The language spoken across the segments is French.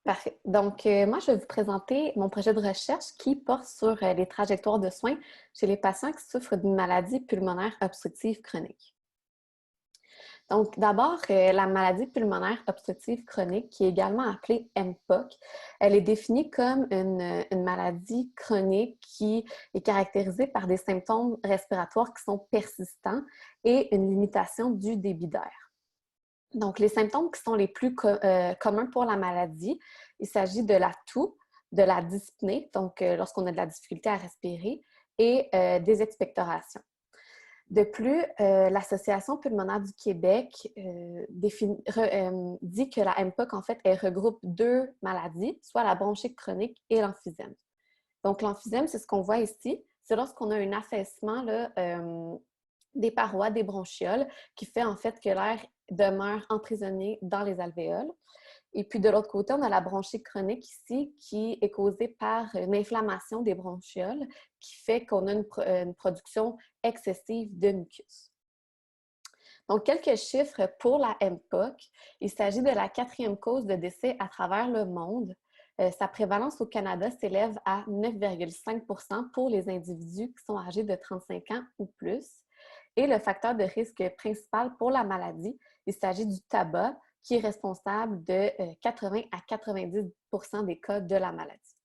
Parfait. Donc, moi, je vais vous présenter mon projet de recherche qui porte sur les trajectoires de soins chez les patients qui souffrent d'une maladie pulmonaire obstructive chronique. Donc, d'abord, la maladie pulmonaire obstructive chronique, qui est également appelée MPOC, elle est définie comme une maladie chronique qui est caractérisée par des symptômes respiratoires qui sont persistants et une limitation du débit d'air. Donc, les symptômes qui sont les plus communs pour la maladie, il s'agit de la toux, de la dyspnée, donc lorsqu'on a de la difficulté à respirer, et des expectorations. De plus, l'Association pulmonaire du Québec dit que la MPOC, en fait, elle regroupe deux maladies, soit la bronchite chronique et l'emphysème. Donc, l'emphysème, c'est ce qu'on voit ici. C'est lorsqu'on a un affaissement là, des parois, des bronchioles, qui fait en fait que l'air demeure emprisonné dans les alvéoles. Et puis de l'autre côté, on a la bronchite chronique ici qui est causée par une inflammation des bronchioles qui fait qu'on a une production excessive de mucus. Donc, quelques chiffres pour la MPOC. Il s'agit de la quatrième cause de décès à travers le monde. Sa prévalence au Canada s'élève à 9,5 pour les individus qui sont âgés de 35 ans ou plus. Et le facteur de risque principal pour la maladie, il s'agit du tabac, qui est responsable de 80 à 90 des cas de la maladie.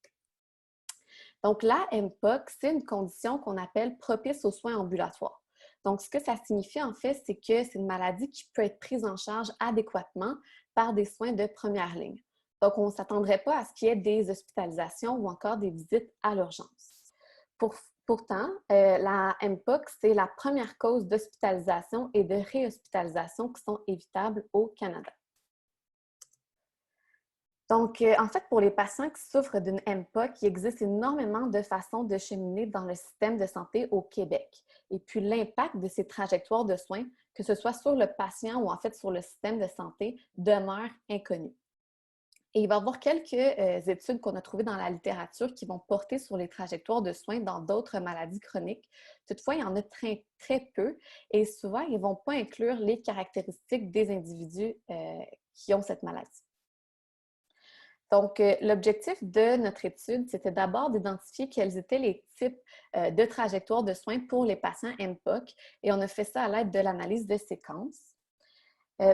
Donc, la MPOC, c'est une condition qu'on appelle propice aux soins ambulatoires. Donc, ce que ça signifie, en fait, c'est que c'est une maladie qui peut être prise en charge adéquatement par des soins de première ligne. Donc, on ne s'attendrait pas à ce qu'il y ait des hospitalisations ou encore des visites à l'urgence. Pourtant, la MPOC, c'est la première cause d'hospitalisation et de réhospitalisation qui sont évitables au Canada. Donc, en fait, pour les patients qui souffrent d'une MPOC, il existe énormément de façons de cheminer dans le système de santé au Québec. Et puis, l'impact de ces trajectoires de soins, que ce soit sur le patient ou en fait sur le système de santé, demeure inconnu. Et il va y avoir quelques études qu'on a trouvées dans la littérature qui vont porter sur les trajectoires de soins dans d'autres maladies chroniques. Toutefois, il y en a très, très peu et souvent, ils ne vont pas inclure les caractéristiques des individus qui ont cette maladie. Donc, l'objectif de notre étude, c'était d'abord d'identifier quels étaient les types de trajectoires de soins pour les patients MPOC et on a fait ça à l'aide de l'analyse de séquences.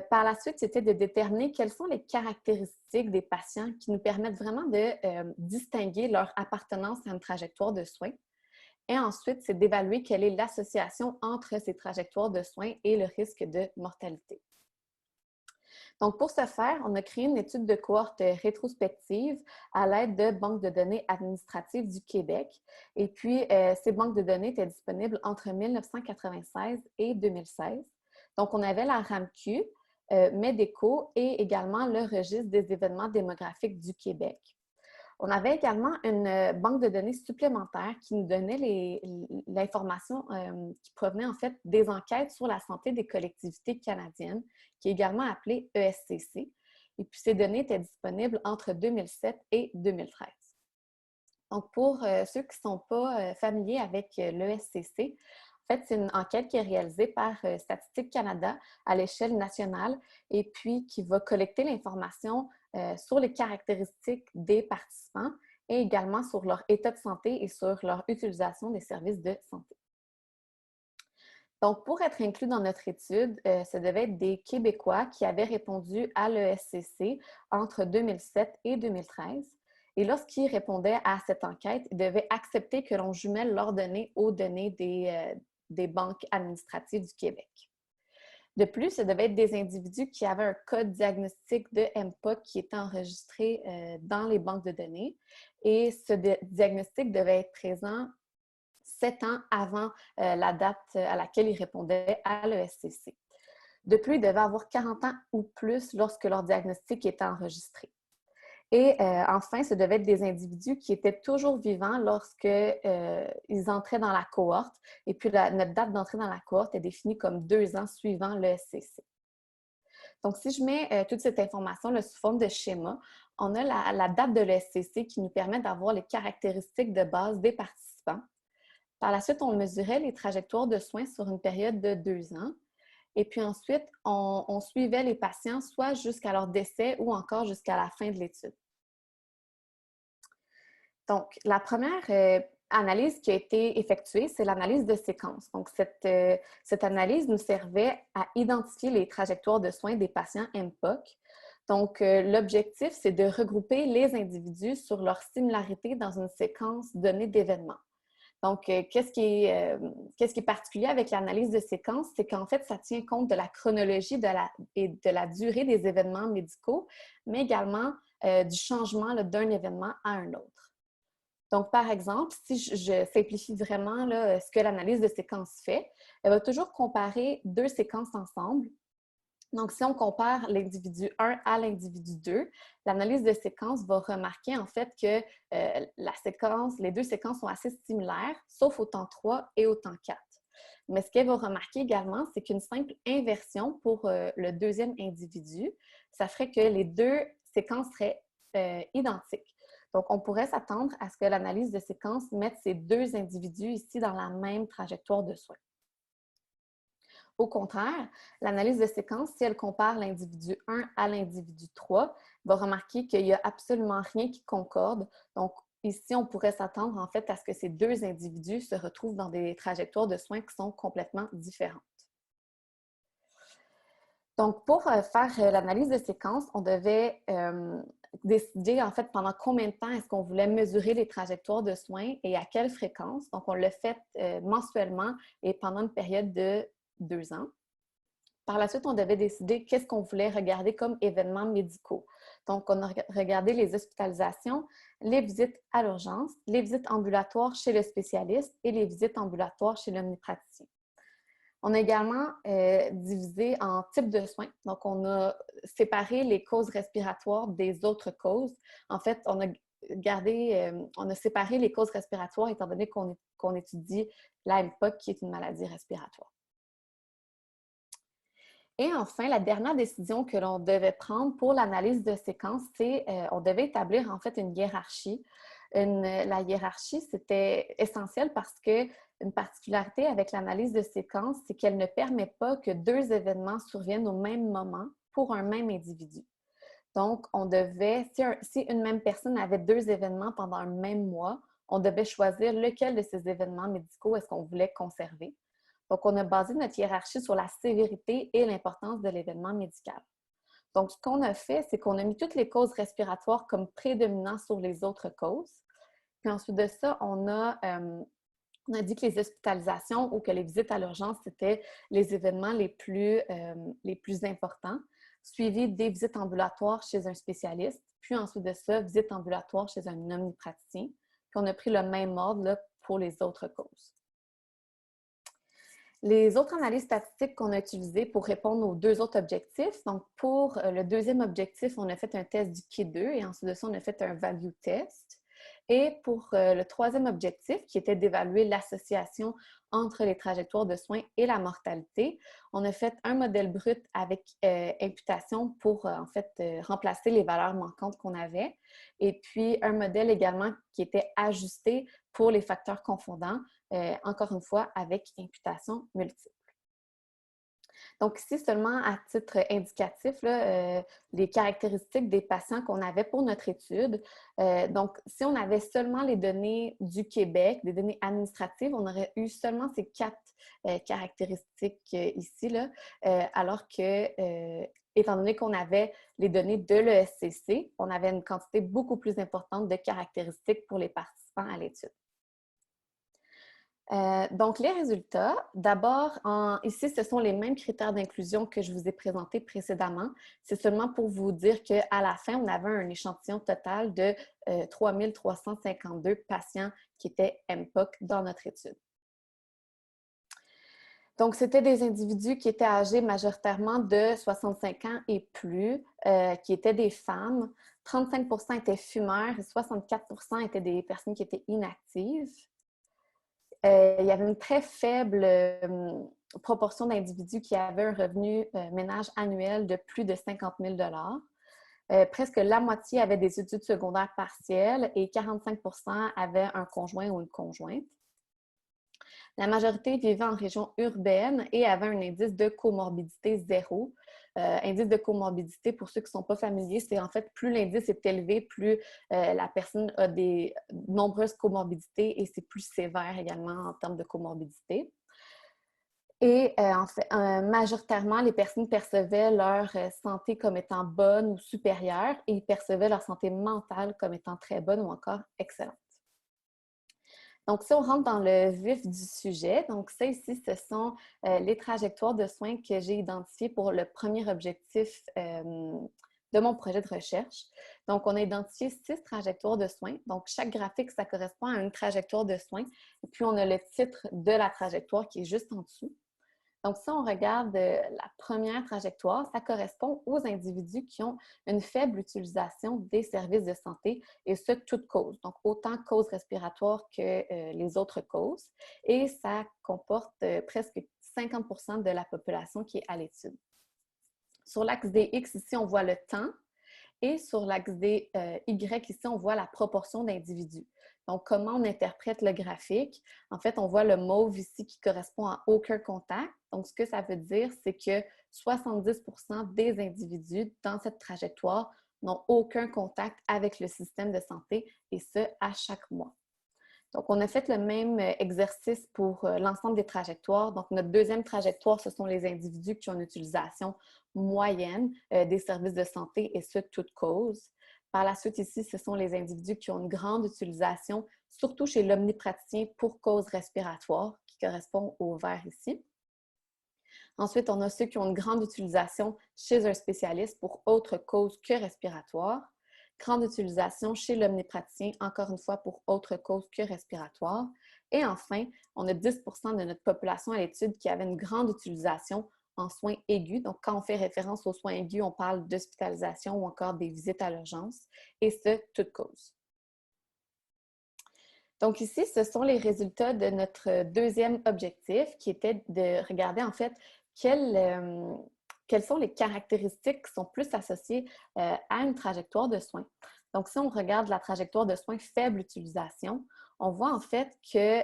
Par la suite, c'était de déterminer quelles sont les caractéristiques des patients qui nous permettent vraiment de distinguer leur appartenance à une trajectoire de soins. Et ensuite, c'est d'évaluer quelle est l'association entre ces trajectoires de soins et le risque de mortalité. Donc, pour ce faire, on a créé une étude de cohorte rétrospective à l'aide de banques de données administratives du Québec. Et puis, ces banques de données étaient disponibles entre 1996 et 2016. Donc, on avait la RAMQ, MEDECO et également le Registre des événements démographiques du Québec. On avait également une banque de données supplémentaire qui nous donnait l'information qui provenait en fait des enquêtes sur la santé des collectivités canadiennes, qui est également appelée ESCC. Et puis ces données étaient disponibles entre 2007 et 2013. Donc pour ceux qui ne sont pas familiers avec l'ESCC, en fait, c'est une enquête qui est réalisée par Statistique Canada à l'échelle nationale et puis qui va collecter l'information sur les caractéristiques des participants et également sur leur état de santé et sur leur utilisation des services de santé. Donc, pour être inclus dans notre étude, ça devait être des Québécois qui avaient répondu à l'ESCC entre 2007 et 2013. Et lorsqu'ils répondaient à cette enquête, ils devaient accepter que l'on jumelle leurs données aux données des banques administratives du Québec. De plus, ce devait être des individus qui avaient un code diagnostic de MPOC qui était enregistré dans les banques de données. Et ce diagnostic devait être présent 7 ans avant la date à laquelle ils répondaient à l'ESCC. De plus, ils devaient avoir 40 ans ou plus lorsque leur diagnostic était enregistré. Et enfin, ce devait être des individus qui étaient toujours vivants lorsqu'ils entraient dans la cohorte. Et puis, notre date d'entrée dans la cohorte est définie comme 2 ans suivant le SCC. Donc, si je mets toute cette information là, sous forme de schéma, on a la date de l'ESCC qui nous permet d'avoir les caractéristiques de base des participants. Par la suite, on mesurait les trajectoires de soins sur une période de 2 ans. Et puis ensuite, on suivait les patients soit jusqu'à leur décès ou encore jusqu'à la fin de l'étude. Donc, la première analyse qui a été effectuée, c'est l'analyse de séquence. Donc, cette analyse nous servait à identifier les trajectoires de soins des patients MPOC. Donc, l'objectif, c'est de regrouper les individus sur leur similarité dans une séquence donnée d'événements. Donc, qu'est-ce qui est particulier avec l'analyse de séquence, c'est qu'en fait, ça tient compte de la chronologie et de la durée des événements médicaux, mais également du changement d'un événement à un autre. Donc, par exemple, si je simplifie vraiment là, ce que l'analyse de séquence fait, elle va toujours comparer deux séquences ensemble. Donc, si on compare l'individu 1 à l'individu 2, l'analyse de séquence va remarquer en fait que les deux séquences sont assez similaires, sauf au temps 3 et au temps 4. Mais ce qu'elle va remarquer également, c'est qu'une simple inversion pour le deuxième individu, ça ferait que les deux séquences seraient identiques. Donc, on pourrait s'attendre à ce que l'analyse de séquence mette ces deux individus ici dans la même trajectoire de soins. Au contraire, l'analyse de séquence, si elle compare l'individu 1 à l'individu 3, va remarquer qu'il n'y a absolument rien qui concorde. Donc, ici, on pourrait s'attendre en fait à ce que ces deux individus se retrouvent dans des trajectoires de soins qui sont complètement différentes. Donc, pour faire l'analyse de séquence, on devait décider en fait pendant combien de temps est-ce qu'on voulait mesurer les trajectoires de soins et à quelle fréquence. Donc, on l'a fait mensuellement et pendant une période de 2 ans. Par la suite, on devait décider qu'est-ce qu'on voulait regarder comme événements médicaux. Donc, on a regardé les hospitalisations, les visites à l'urgence, les visites ambulatoires chez le spécialiste et les visites ambulatoires chez l'omnipraticien. On a également divisé en types de soins. Donc, on a séparé les causes respiratoires des autres causes. En fait, on a séparé les causes respiratoires étant donné qu'on étudie la MPOC, qui est une maladie respiratoire. Et enfin, la dernière décision que l'on devait prendre pour l'analyse de séquence, c'est on devait établir en fait une hiérarchie. La hiérarchie, c'était essentiel parce que une particularité avec l'analyse de séquence, c'est qu'elle ne permet pas que deux événements surviennent au même moment pour un même individu. Donc, on devait, si une même personne avait deux événements pendant un même mois, on devait choisir lequel de ces événements médicaux est-ce qu'on voulait conserver. Donc, on a basé notre hiérarchie sur la sévérité et l'importance de l'événement médical. Donc, ce qu'on a fait, c'est qu'on a mis toutes les causes respiratoires comme prédominant sur les autres causes. Puis ensuite de ça, on a dit que les hospitalisations ou que les visites à l'urgence, c'était les événements les plus importants, suivis des visites ambulatoires chez un spécialiste, puis ensuite de ça, visites ambulatoires chez un omnipraticien. Puis on a pris le même ordre là, pour les autres causes. Les autres analyses statistiques qu'on a utilisées pour répondre aux deux autres objectifs, donc pour le deuxième objectif, on a fait un test du K2 et ensuite de ça, on a fait un value test. Et pour le troisième objectif, qui était d'évaluer l'association entre les trajectoires de soins et la mortalité, on a fait un modèle brut avec imputation pour en fait remplacer les valeurs manquantes qu'on avait, et puis un modèle également qui était ajusté pour les facteurs confondants, encore une fois avec imputation multiple. Donc, ici, seulement à titre indicatif, là, les caractéristiques des patients qu'on avait pour notre étude. Donc, si on avait seulement les données du Québec, des données administratives, on aurait eu seulement ces 4 caractéristiques ici, là, alors que, étant donné qu'on avait les données de l'ESCC, on avait une quantité beaucoup plus importante de caractéristiques pour les participants à l'étude. Donc, les résultats, d'abord, ici, ce sont les mêmes critères d'inclusion que je vous ai présentés précédemment. C'est seulement pour vous dire qu'à la fin, on avait un échantillon total de 3 352 patients qui étaient MPOC dans notre étude. Donc, c'était des individus qui étaient âgés majoritairement de 65 ans et plus, qui étaient des femmes. 35 % étaient fumeurs et 64 % étaient des personnes qui étaient inactives. Il y avait une très faible proportion d'individus qui avaient un revenu ménage annuel de plus de 50 000 presque la moitié avaient des études secondaires partielles et 45 % avaient un conjoint ou une conjointe. La majorité vivait en région urbaine et avait un indice de comorbidité 0. Indice de comorbidité, pour ceux qui ne sont pas familiers, c'est en fait plus l'indice est élevé, plus la personne a des nombreuses comorbidités et c'est plus sévère également en termes de comorbidité. Et en fait, majoritairement, les personnes percevaient leur santé comme étant bonne ou supérieure et ils percevaient leur santé mentale comme étant très bonne ou encore excellente. Donc, si on rentre dans le vif du sujet, donc ça ici, ce sont les trajectoires de soins que j'ai identifiées pour le premier objectif de mon projet de recherche. Donc, on a identifié 6 trajectoires de soins. Donc, chaque graphique, ça correspond à une trajectoire de soins. Et puis, on a le titre de la trajectoire qui est juste en dessous. Donc, si on regarde la première trajectoire, ça correspond aux individus qui ont une faible utilisation des services de santé, et ce, toutes causes. Donc, autant causes respiratoires que les autres causes. Et ça comporte presque 50% de la population qui est à l'étude. Sur l'axe des X, ici, on voit le temps. Et sur l'axe des Y, ici, on voit la proportion d'individus. Donc, comment on interprète le graphique? En fait, on voit le mauve ici qui correspond à aucun contact. Donc, ce que ça veut dire, c'est que 70% des individus dans cette trajectoire n'ont aucun contact avec le système de santé, et ce, à chaque mois. Donc, on a fait le même exercice pour l'ensemble des trajectoires. Donc, notre deuxième trajectoire, ce sont les individus qui ont une utilisation moyenne des services de santé, et ce, toutes causes. Par la suite, ici, ce sont les individus qui ont une grande utilisation, surtout chez l'omnipraticien pour cause respiratoire, qui correspond au vert ici. Ensuite, on a ceux qui ont une grande utilisation chez un spécialiste pour autre cause que respiratoire. Grande utilisation chez l'omnipraticien, encore une fois, pour autre cause que respiratoire. Et enfin, on a 10% de notre population à l'étude qui avait une grande utilisation en soins aigus. Donc, quand on fait référence aux soins aigus, on parle d'hospitalisation ou encore des visites à l'urgence, et ce, toutes causes. Donc ici, ce sont les résultats de notre deuxième objectif qui était de regarder en fait quelles sont les caractéristiques qui sont plus associées à une trajectoire de soins. Donc si on regarde la trajectoire de soins faible utilisation, on voit en fait que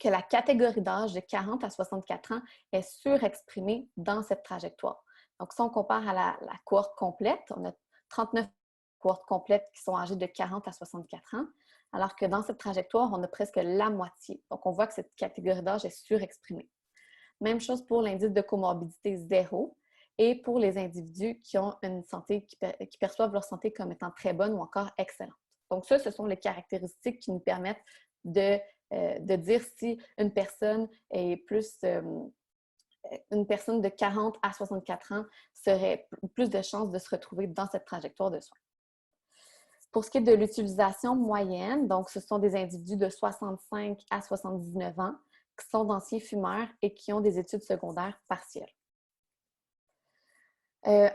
la catégorie d'âge de 40 à 64 ans est surexprimée dans cette trajectoire. Donc si on compare à la cohorte complète, on a 39 cohortes complètes qui sont âgées de 40 à 64 ans, alors que dans cette trajectoire, on a presque la moitié. Donc, on voit que cette catégorie d'âge est surexprimée. Même chose pour l'indice de comorbidité 0 et pour les individus qui ont une santé, qui perçoivent leur santé comme étant très bonne ou encore excellente. Donc, ça, ce sont les caractéristiques qui nous permettent de dire si une personne est plus... une personne de 40 à 64 ans aurait plus de chances de se retrouver dans cette trajectoire de soins. Pour ce qui est de l'utilisation moyenne, donc ce sont des individus de 65 à 79 ans qui sont d'anciens fumeurs et qui ont des études secondaires partielles.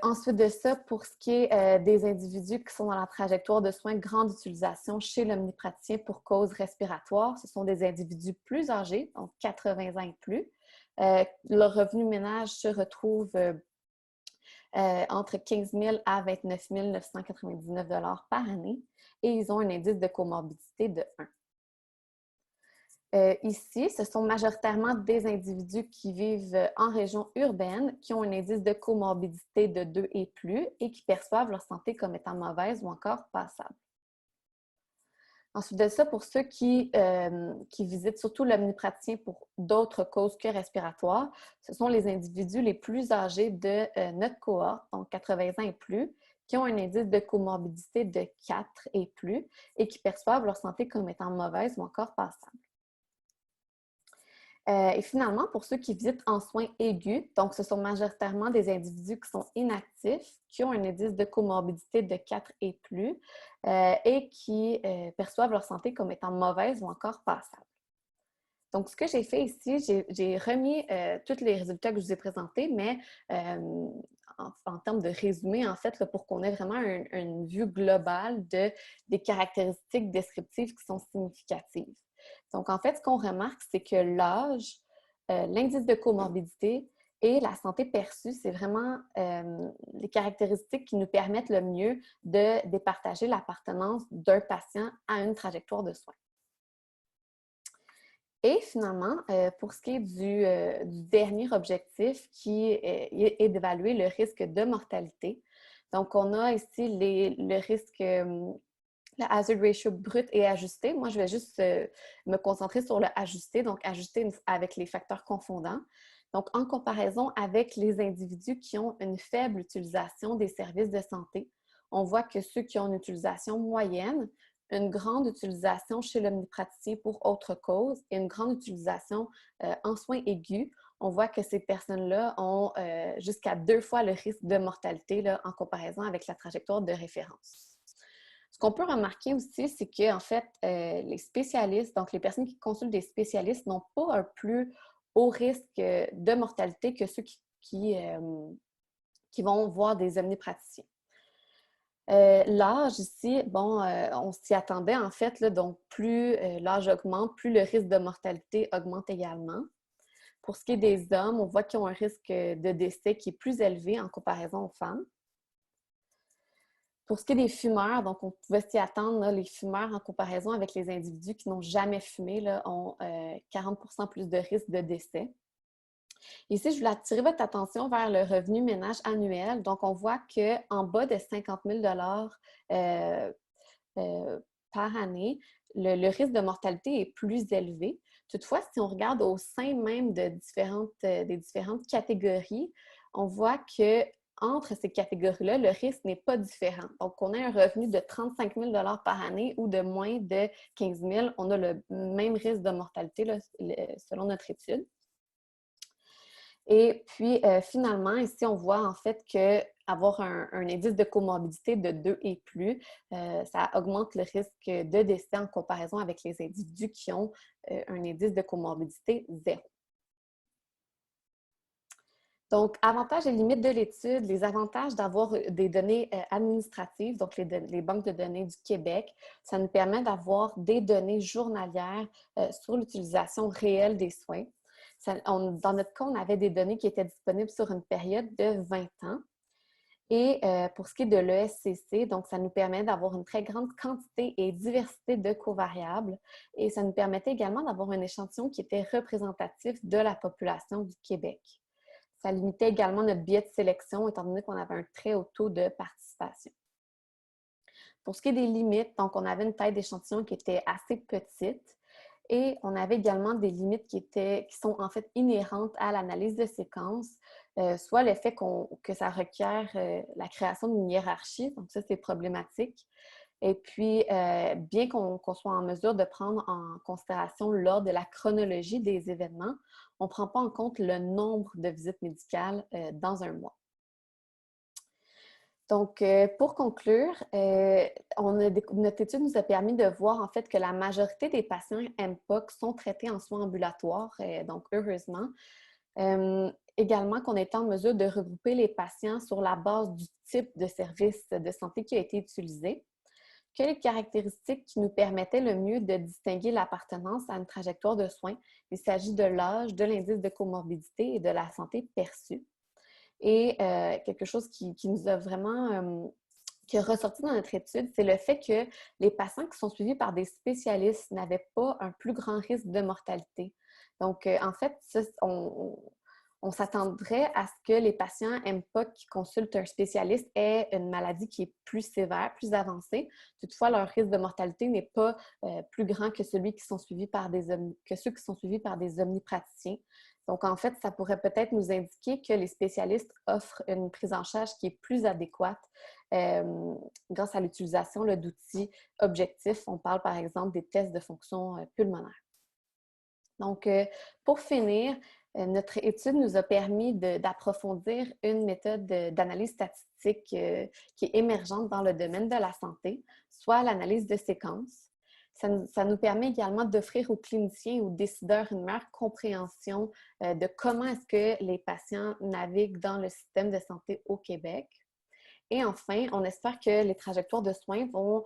Ensuite de ça, pour ce qui est des individus qui sont dans la trajectoire de soins grande utilisation chez l'omnipraticien pour cause respiratoire, ce sont des individus plus âgés, donc 80 ans et plus. Leur revenu ménage se retrouve entre 15 000 à 29 999 $ par année, et ils ont un indice de comorbidité de 1. Ici, ce sont majoritairement des individus qui vivent en région urbaine, qui ont un indice de comorbidité de 2 et plus et qui perçoivent leur santé comme étant mauvaise ou encore passable. Ensuite de ça, pour ceux qui visitent surtout l'omnipraticien pour d'autres causes que respiratoires, ce sont les individus les plus âgés de notre cohorte, donc 80 ans et plus, qui ont un indice de comorbidité de 4 et plus et qui perçoivent leur santé comme étant mauvaise ou encore passable. Et finalement, pour ceux qui visitent en soins aigus, donc ce sont majoritairement des individus qui sont inactifs, qui ont un indice de comorbidité de 4 et plus et qui perçoivent leur santé comme étant mauvaise ou encore passable. Donc, ce que j'ai fait ici, j'ai remis tous les résultats que je vous ai présentés, mais en termes de résumé, en fait, là, pour qu'on ait vraiment une vue globale des caractéristiques descriptives qui sont significatives. Donc, en fait, ce qu'on remarque, c'est que l'âge, l'indice de comorbidité et la santé perçue, c'est vraiment les caractéristiques qui nous permettent le mieux de départager l'appartenance d'un patient à une trajectoire de soins. Et finalement, pour ce qui est du dernier objectif qui est d'évaluer le risque de mortalité. Donc, on a ici le risque, le hazard ratio brut et ajusté. Moi, je vais juste me concentrer sur le ajusté, donc ajusté avec les facteurs confondants. Donc, en comparaison avec les individus qui ont une faible utilisation des services de santé, on voit que ceux qui ont une utilisation moyenne, une grande utilisation chez l'omnipraticien pour autre cause et une grande utilisation en soins aigus, on voit que ces personnes-là ont jusqu'à 2 fois le risque de mortalité là, en comparaison avec la trajectoire de référence. Ce qu'on peut remarquer aussi, c'est qu'en fait, les spécialistes, donc les personnes qui consultent des spécialistes, n'ont pas un plus haut risque de mortalité que ceux qui vont voir des omnipraticiens. L'âge ici, bon, on s'y attendait en fait, là, donc plus l'âge augmente, plus le risque de mortalité augmente également. Pour ce qui est des hommes, on voit qu'ils ont un risque de décès qui est plus élevé en comparaison aux femmes. Pour ce qui est des fumeurs, donc on pouvait s'y attendre, là, les fumeurs en comparaison avec les individus qui n'ont jamais fumé là, ont 40% plus de risque de décès. Ici, je voulais attirer votre attention vers le revenu ménage annuel. Donc, on voit qu'en bas de 50 000 par année, le risque de mortalité est plus élevé. Toutefois, si on regarde au sein même des différentes catégories, on voit que entre ces catégories-là, le risque n'est pas différent. Donc, on a un revenu de 35 000 par année ou de moins de 15 000, on a le même risque de mortalité là, selon notre étude. Et puis, finalement, ici, on voit en fait qu'avoir un indice de comorbidité de 2 et plus, ça augmente le risque de décès en comparaison avec les individus qui ont un indice de comorbidité 0. Donc, avantages et limites de l'étude, les avantages d'avoir des données administratives, donc les banques de données du Québec, ça nous permet d'avoir des données journalières sur l'utilisation réelle des soins. Dans notre cas, on avait des données qui étaient disponibles sur une période de 20 ans. Et pour ce qui est de l'ESCC, donc ça nous permet d'avoir une très grande quantité et diversité de covariables et ça nous permettait également d'avoir un échantillon qui était représentatif de la population du Québec. Ça limitait également notre biais de sélection étant donné qu'on avait un très haut taux de participation. Pour ce qui est des limites, donc on avait une taille d'échantillon qui était assez petite et on avait également des limites qui sont en fait inhérentes à l'analyse de séquences, soit le fait que ça requiert la création d'une hiérarchie, donc ça c'est problématique. Et puis, bien qu'on soit en mesure de prendre en considération l'ordre de la chronologie des événements, on ne prend pas en compte le nombre de visites médicales dans un mois. Donc, pour conclure, notre étude nous a permis de voir en fait que la majorité des patients MPOC sont traités en soins ambulatoires, donc heureusement. Également qu'on est en mesure de regrouper les patients sur la base du type de service de santé qui a été utilisé, que les caractéristiques qui nous permettaient le mieux de distinguer l'appartenance à une trajectoire de soins. Il s'agit de l'âge, de l'indice de comorbidité et de la santé perçue. Et quelque chose qui nous a vraiment qui est ressorti dans notre étude, c'est le fait que les patients qui sont suivis par des spécialistes n'avaient pas un plus grand risque de mortalité. Donc, en fait, on s'attendrait à ce que les patients MPOC qui consultent un spécialiste aient une maladie qui est plus sévère, plus avancée. Toutefois, leur risque de mortalité n'est pas plus grand que ceux qui sont suivis par des omnipraticiens. Donc, en fait, ça pourrait peut-être nous indiquer que les spécialistes offrent une prise en charge qui est plus adéquate grâce à l'utilisation d'outils objectifs. On parle par exemple des tests de fonction pulmonaire. Donc, pour finir, notre étude nous a permis d'approfondir une méthode d'analyse statistique qui est émergente dans le domaine de la santé, soit l'analyse de séquences. Ça nous permet également d'offrir aux cliniciens et aux décideurs une meilleure compréhension de comment est-ce que les patients naviguent dans le système de santé au Québec. Et enfin, on espère que les trajectoires de soins vont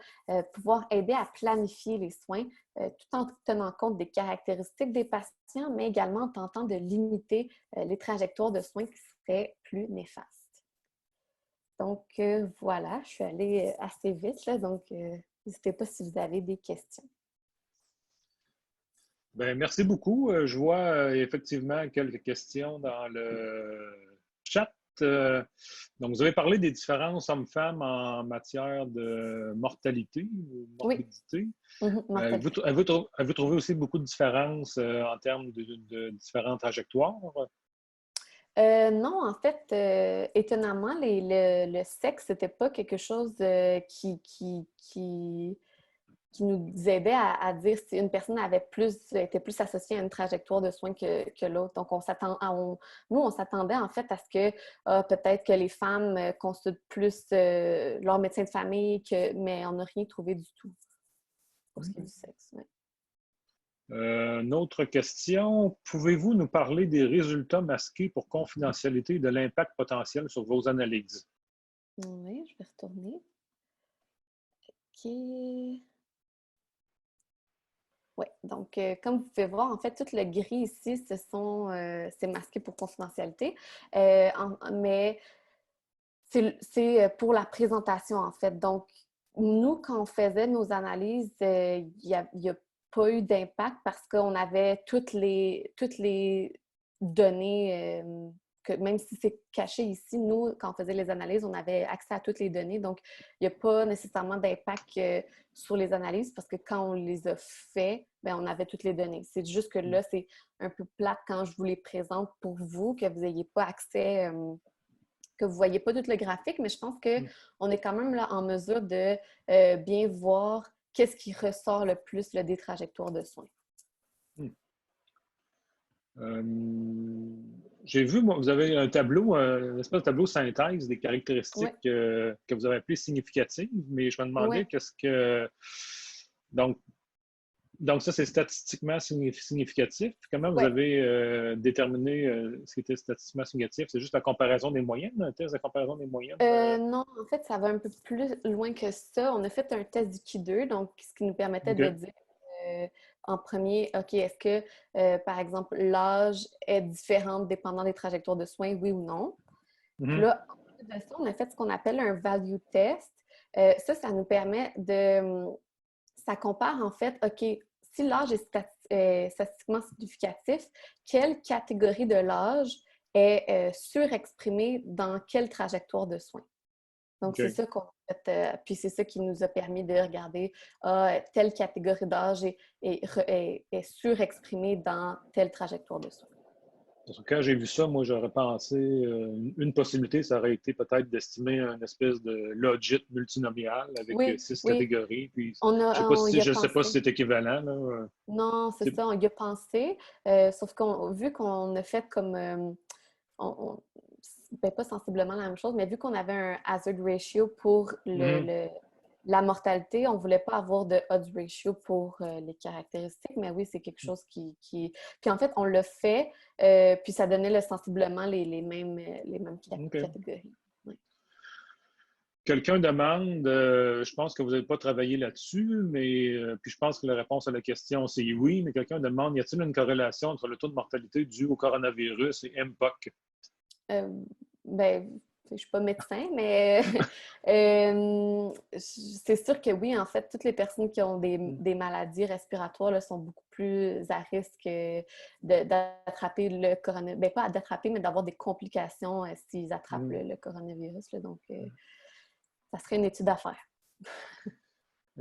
pouvoir aider à planifier les soins tout en tenant compte des caractéristiques des patients, mais également en tentant de limiter les trajectoires de soins qui seraient plus néfastes. Donc, voilà, je suis allée assez vite, là, donc n'hésitez pas si vous avez des questions. Ben, merci beaucoup. Je vois effectivement quelques questions dans le chat. Euh, donc, vous avez parlé des différences hommes-femmes en matière de mortalité ou Oui, morbidité. mortalité. Avez-vous trouvé aussi beaucoup de différences en termes de différentes trajectoires? Non, en fait, étonnamment, le sexe, c'était pas quelque chose qui nous aidait à dire si une personne était plus associée à une trajectoire de soins que l'autre. Donc, nous, on s'attendait en fait à ce que peut-être que les femmes consultent plus leur médecin de famille, mais on n'a rien trouvé du tout pour ce qui est du sexe. Ouais. Une autre question. Pouvez-vous nous parler des résultats masqués pour confidentialité et de l'impact potentiel sur vos analyses? Oui, je vais retourner. OK. Oui, donc comme vous pouvez voir, en fait, tout le gris ici, c'est masqué pour confidentialité. Mais c'est pour la présentation, en fait. Donc, nous, quand on faisait nos analyses, il y a pas eu d'impact parce qu'on avait toutes les données, que même si c'est caché ici, nous, quand on faisait les analyses, on avait accès à toutes les données. Donc, il n'y a pas nécessairement d'impact sur les analyses parce que quand on les a fait, ben, on avait toutes les données. C'est juste que là, c'est un peu plate quand je vous les présente pour vous, que vous n'ayez pas accès. Que vous ne voyez pas tout le graphique, mais je pense qu'on est quand même là en mesure de bien voir qu'est-ce qui ressort le plus là, des trajectoires de soins. Euh, j'ai vu, moi, vous avez un tableau, un espèce de tableau synthèse des Oui, caractéristiques que vous avez appelées significatives, mais je me demandais oui. qu'est-ce que. Donc, donc ça, c'est statistiquement significatif. Puis comment vous Ouais. avez déterminé ce qui était statistiquement significatif? C'est juste la comparaison des moyennes, un test de comparaison des moyennes? Non, en fait, ça va un peu plus loin que ça. On a fait un test du Q2, donc ce qui nous permettait de OK. dire en premier, OK, est-ce que, par exemple, l'âge est différent dépendant des trajectoires de soins, oui ou non? Puis Mhm. là, en plus de ça, on a fait ce qu'on appelle un value test. Ça nous permet ça compare en fait, OK, si l'âge est statistiquement significatif, quelle catégorie de l'âge est surexprimée dans quelle trajectoire de soins? Donc, c'est OK. ça qu'on a fait, puis c'est ça qui nous a permis de regarder telle catégorie d'âge est surexprimée dans telle trajectoire de soins. Parce que quand j'ai vu ça, moi, j'aurais pensé, une possibilité, ça aurait été peut-être d'estimer une espèce de logit multinomial avec Oui, six oui, catégories. Puis, on y a je sais pas si pensé. c'est équivalent, là. Non, c'est C'est- ça, on y a pensé. Sauf qu'on vu qu'on a fait comme on, on- ben, pas sensiblement la même chose, mais vu qu'on avait un hazard ratio pour Mhm. la mortalité, on ne voulait pas avoir de odds ratio pour les caractéristiques, mais oui, c'est quelque chose qui... Puis en fait, on l'a fait, puis ça donnait sensiblement les mêmes OK. catégories. Oui. Quelqu'un demande, je pense que vous n'avez pas travaillé là-dessus, mais puis je pense que la réponse à la question, c'est oui, mais quelqu'un demande, y a-t-il une corrélation entre le taux de mortalité dû au coronavirus et MPOC? Euh, ben, je ne suis pas médecin, mais c'est sûr que oui, en fait, toutes les personnes qui ont des maladies respiratoires là, sont beaucoup plus à risque d'attraper le coronavirus. Ben, pas d'attraper, mais d'avoir des complications s'ils attrapent Mhm. le coronavirus. Là. Donc, ça serait une étude à faire.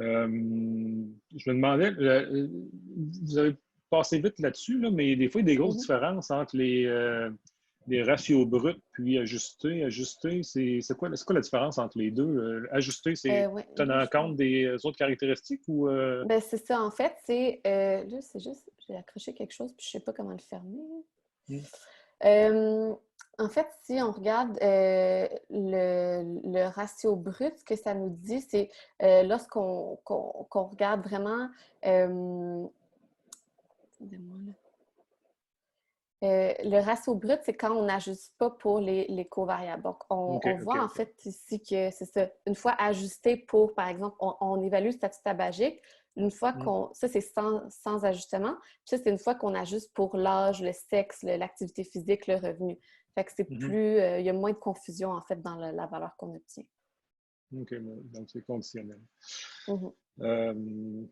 Euh, je me demandais, vous avez passé vite là-dessus, là, mais des fois, il y a des grosses Mhm. différences entre les ratios bruts puis ajustés. Ajusté, c'est quoi la différence entre les deux? Ajusté, c'est Ouais, là, tenant compte des autres caractéristiques ou ben, c'est ça, en fait, là, c'est juste, j'ai accroché quelque chose, puis je sais pas comment le fermer. hmm, Euh, En fait, si on regarde le ratio brut, ce que ça nous dit, c'est qu'on regarde vraiment excusez-moi, là. Le ratio brut, c'est quand on n'ajuste pas pour les covariables. Donc, OK, on OK, voit en OK. fait ici que c'est ça. Une fois ajusté pour, par exemple, on évalue le statut tabagique. Une fois Hmm, ça, c'est sans ajustement. Puis ça, c'est une fois qu'on ajuste pour l'âge, le sexe, l'activité physique, le revenu. Fait que c'est mhm. plus, il y a moins de confusion en fait dans la valeur qu'on obtient. OK, donc c'est conditionnel. Mhm. Euh,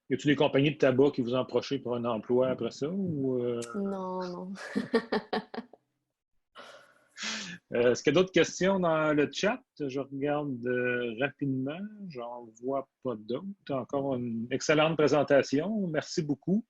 Y a-t-il des compagnies de tabac qui vous ont approché pour un emploi après ça? Ou, Non, non. est-ce qu'il y a d'autres questions dans le chat? Je regarde rapidement. J'en vois pas d'autres. Encore une excellente présentation. Merci beaucoup.